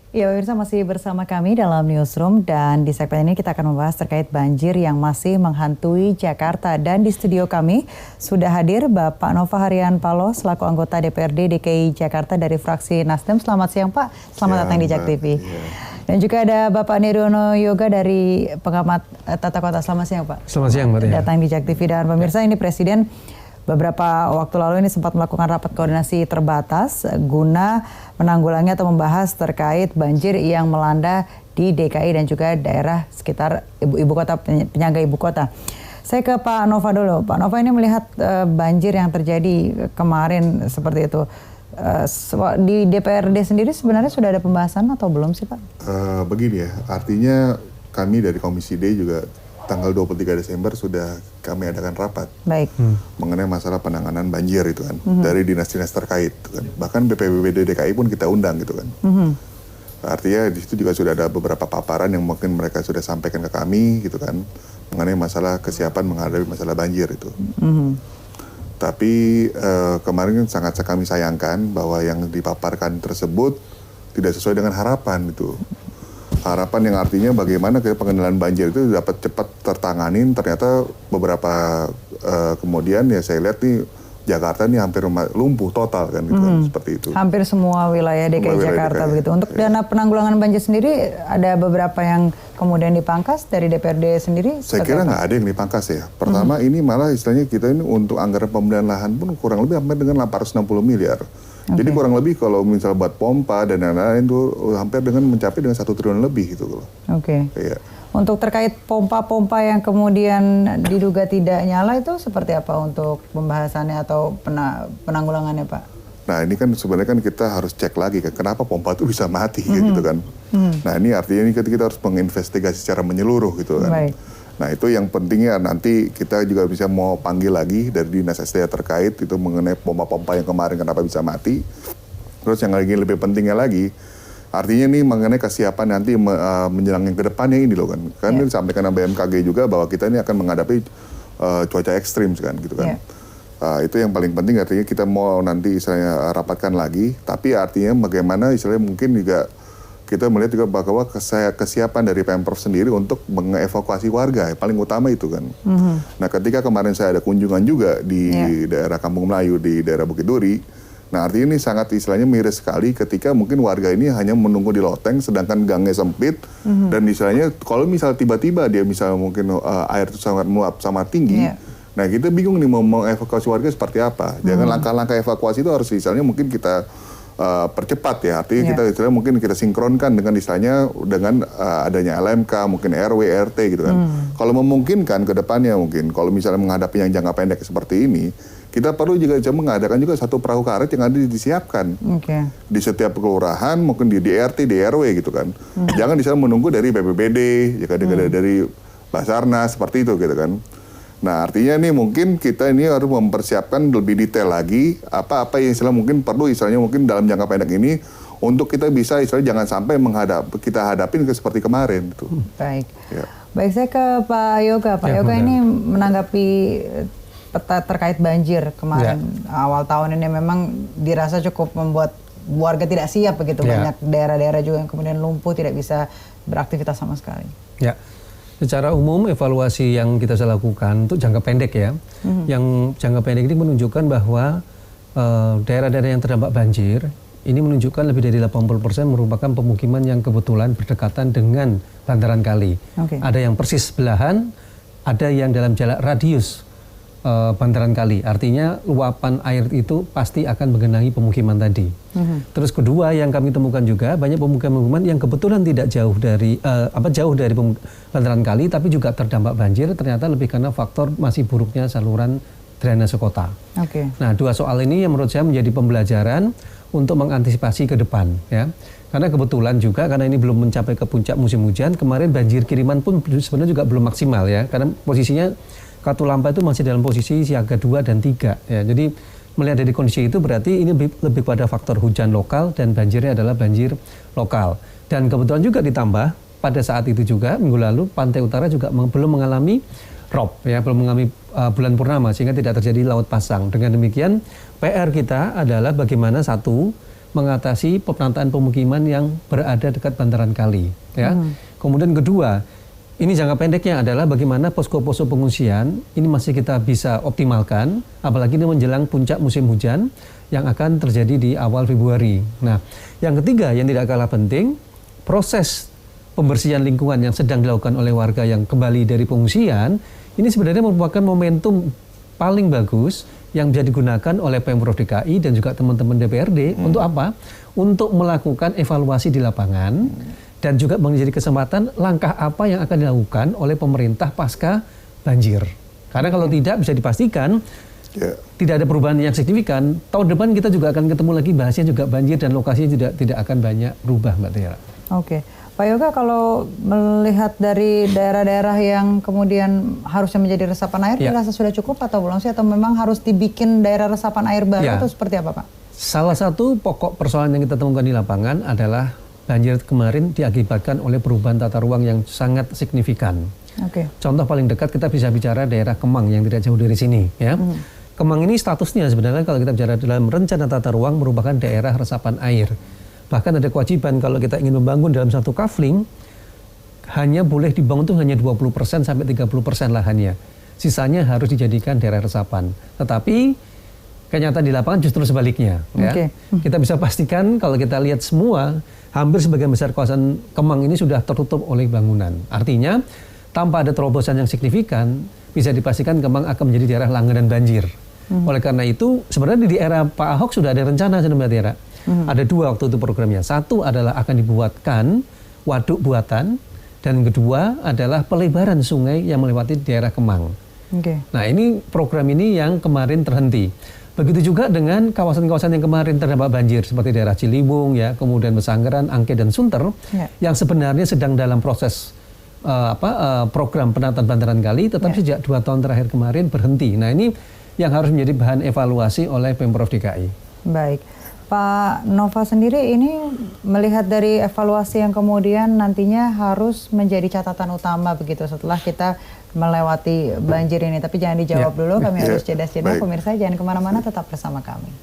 Ya, pemirsa masih bersama kami dalam Newsroom dan di segmen ini kita akan membahas terkait banjir yang masih menghantui Jakarta. Dan di studio kami sudah hadir Bapak Nova Harian Paloh selaku anggota DPRD DKI Jakarta dari fraksi Nasdem. Selamat siang Pak, selamat datang di Jak TV. Dan juga ada Bapak Nirwono Yoga dari pengamat tata kota. Selamat siang Pak. Selamat siang Mbak. Datang di Jak TV. Dan pemirsa, ini Presiden beberapa waktu lalu ini sempat melakukan rapat koordinasi terbatas guna menanggulangi atau membahas terkait banjir yang melanda di DKI dan juga daerah sekitar ibu kota, penyangga ibu kota. Saya ke Pak Nova dulu. Pak Nova, ini melihat banjir yang terjadi kemarin seperti itu. Di DPRD sendiri sebenarnya sudah ada pembahasan atau belum sih Pak? Begini ya, artinya kami dari Komisi D juga tanggal 23 Desember sudah kami adakan rapat mengenai masalah penanganan banjir itu kan dari dinas-dinas terkait itu kan. Bahkan BPBD DKI pun kita undang gitu kan. Artinya di situ juga sudah ada beberapa paparan yang mungkin mereka sudah sampaikan ke kami gitu kan mengenai masalah kesiapan menghadapi masalah banjir itu. Tapi kemarin sangat kami sayangkan bahwa yang dipaparkan tersebut tidak sesuai dengan harapan itu. Harapan yang artinya bagaimana pengendalian banjir itu dapat cepat tertanganin, ternyata beberapa kemudian ya saya lihat nih Jakarta ini hampir lumpuh total kan, gitu kan seperti itu. Hampir semua wilayah DKI Jakarta begitu. Untuk dana penanggulangan banjir sendiri ada beberapa yang kemudian dipangkas dari DPRD sendiri? Saya kira nggak ada yang dipangkas ya. Pertama ini malah istilahnya kita ini untuk anggaran pembelian lahan pun kurang lebih hampir dengan 860 miliar. Jadi kurang lebih kalau misal buat pompa dan lain-lain itu hampir dengan mencapai dengan 1 triliun lebih gitu loh. Iya. Untuk terkait pompa-pompa yang kemudian diduga tidak nyala itu seperti apa untuk pembahasannya atau penanggulangannya Pak? Nah ini kan sebenarnya kan kita harus cek lagi kan kenapa pompa itu bisa mati gitu kan. Nah ini artinya ini kita harus menginvestigasi secara menyeluruh gitu kan. Baik. Nah itu yang pentingnya nanti kita juga bisa mau panggil lagi dari Dinas SDA terkait itu mengenai pompa-pompa yang kemarin kenapa bisa mati. Terus yang lagi lebih pentingnya lagi, artinya nih mengenai kesiapan nanti menjelang yang ke depannya ini loh kan. Kan ini disampaikan oleh BMKG juga bahwa kita ini akan menghadapi cuaca ekstrim kan gitu kan. Itu yang paling penting artinya kita mau nanti istilahnya rapatkan lagi. Tapi artinya bagaimana istilahnya mungkin juga kita melihat juga bahwa kesiapan dari Pemprov sendiri untuk mengevakuasi warga, yang paling utama itu kan. Nah ketika kemarin saya ada kunjungan juga di daerah Kampung Melayu, di daerah Bukit Duri, nah artinya ini sangat istilahnya miris sekali ketika mungkin warga ini hanya menunggu di loteng sedangkan gangnya sempit, dan istilahnya kalau misal tiba-tiba dia misal mungkin air itu sangat meluap sama tinggi, nah kita bingung nih mau mengevakuasi warga seperti apa. Jangan langkah-langkah evakuasi itu harus misalnya mungkin kita percepat ya, artinya kita istilahnya mungkin kita sinkronkan dengan istilahnya dengan adanya LMK, mungkin RW, RT gitu kan. Kalau memungkinkan ke depannya mungkin, kalau misalnya menghadapi yang jangka pendek seperti ini, kita perlu juga mengadakan juga satu perahu karet yang ada disiapkan di setiap kelurahan, mungkin di RT, di RW gitu kan. Jangan misalnya menunggu dari BPBD, dari Basarnas seperti itu gitu kan. Nah artinya nih mungkin kita ini harus mempersiapkan lebih detail lagi apa-apa yang istilah mungkin perlu istilahnya mungkin dalam jangka pendek ini untuk kita bisa istilahnya jangan sampai kita hadapin seperti kemarin gitu. Baik. Baik, saya ke Pak Yoga. Pak Yoga ini menanggapi peta terkait banjir kemarin awal tahun ini memang dirasa cukup membuat warga tidak siap begitu, banyak daerah-daerah juga yang kemudian lumpuh tidak bisa beraktivitas sama sekali. Secara umum evaluasi yang kita lakukan untuk jangka pendek ya, yang jangka pendek ini menunjukkan bahwa daerah-daerah yang terdampak banjir ini menunjukkan lebih dari 80% merupakan pemukiman yang kebetulan berdekatan dengan bantaran kali. Ada yang persis sebelahan, ada yang dalam jarak radius bantaran kali. Artinya luapan air itu pasti akan menggenangi pemukiman tadi. Terus kedua yang kami temukan juga banyak pemukiman yang kebetulan tidak jauh dari bantaran kali tapi juga terdampak banjir, ternyata lebih karena faktor masih buruknya saluran drainase kota. Nah, dua soal ini yang menurut saya menjadi pembelajaran untuk mengantisipasi ke depan ya. Karena kebetulan juga karena ini belum mencapai ke puncak musim hujan, kemarin banjir kiriman pun sebenarnya juga belum maksimal ya. Karena posisinya Katulampa itu masih dalam posisi siaga 2 dan 3 ya. Jadi melihat dari kondisi itu berarti ini lebih pada faktor hujan lokal dan banjirnya adalah banjir lokal. Dan kebetulan juga ditambah pada saat itu juga minggu lalu pantai utara juga belum mengalami rob ya, belum mengalami bulan purnama sehingga tidak terjadi laut pasang. Dengan demikian PR kita adalah bagaimana satu mengatasi penataan pemukiman yang berada dekat bantaran kali. Ya. Kemudian kedua, ini jangka pendeknya adalah bagaimana posko-posko pengungsian ini masih kita bisa optimalkan, apalagi ini menjelang puncak musim hujan yang akan terjadi di awal Februari. Nah, yang ketiga yang tidak kalah penting, proses pembersihan lingkungan yang sedang dilakukan oleh warga yang kembali dari pengungsian, ini sebenarnya merupakan momentum paling bagus yang bisa digunakan oleh Pemprov DKI dan juga teman-teman DPRD untuk apa? Untuk melakukan evaluasi di lapangan dan juga menjadi kesempatan langkah apa yang akan dilakukan oleh pemerintah pasca banjir. Karena kalau tidak bisa dipastikan tidak ada perubahan yang signifikan, tahun depan kita juga akan ketemu lagi bahasnya juga banjir dan lokasinya tidak akan banyak berubah, Mbak Tiara. Oke. Pak Yoga, kalau melihat dari daerah-daerah yang kemudian harusnya menjadi resapan air, dirasa sudah cukup atau belum sih? Atau memang harus dibikin daerah resapan air baru atau seperti apa, Pak? Salah satu pokok persoalan yang kita temukan di lapangan adalah banjir kemarin diakibatkan oleh perubahan tata ruang yang sangat signifikan. Contoh paling dekat kita bisa bicara daerah Kemang yang tidak jauh dari sini. Ya. Kemang ini statusnya sebenarnya kalau kita bicara dalam rencana tata ruang merupakan daerah resapan air. Bahkan ada kewajiban kalau kita ingin membangun dalam satu kafling, hanya boleh dibangun itu hanya 20% sampai 30% lahannya. Sisanya harus dijadikan daerah resapan. Tetapi kenyataan di lapangan justru sebaliknya. Ya. Kita bisa pastikan kalau kita lihat semua, hampir sebagian besar kawasan Kemang ini sudah tertutup oleh bangunan. Artinya, tanpa ada terobosan yang signifikan, bisa dipastikan Kemang akan menjadi daerah langganan banjir. Oleh karena itu, sebenarnya di era Pak Ahok sudah ada rencana sebenarnya, Tiara. Ada dua waktu itu programnya. Satu adalah akan dibuatkan waduk buatan, dan kedua adalah pelebaran sungai yang melewati daerah Kemang. Nah, ini program ini yang kemarin terhenti. Begitu juga dengan kawasan-kawasan yang kemarin terdampak banjir seperti daerah Ciliwung, ya, kemudian Besanggeran, Angke dan Sunter, yang sebenarnya sedang dalam proses program penataan bantaran kali, tetapi sejak 2 tahun terakhir kemarin berhenti. Nah, ini yang harus menjadi bahan evaluasi oleh Pemprov DKI. Baik. Pak Nova sendiri ini melihat dari evaluasi yang kemudian nantinya harus menjadi catatan utama begitu setelah kita melewati banjir ini. Tapi jangan dijawab dulu, kami harus jeda-jeda. Pemirsa jangan kemana-mana, tetap bersama kami.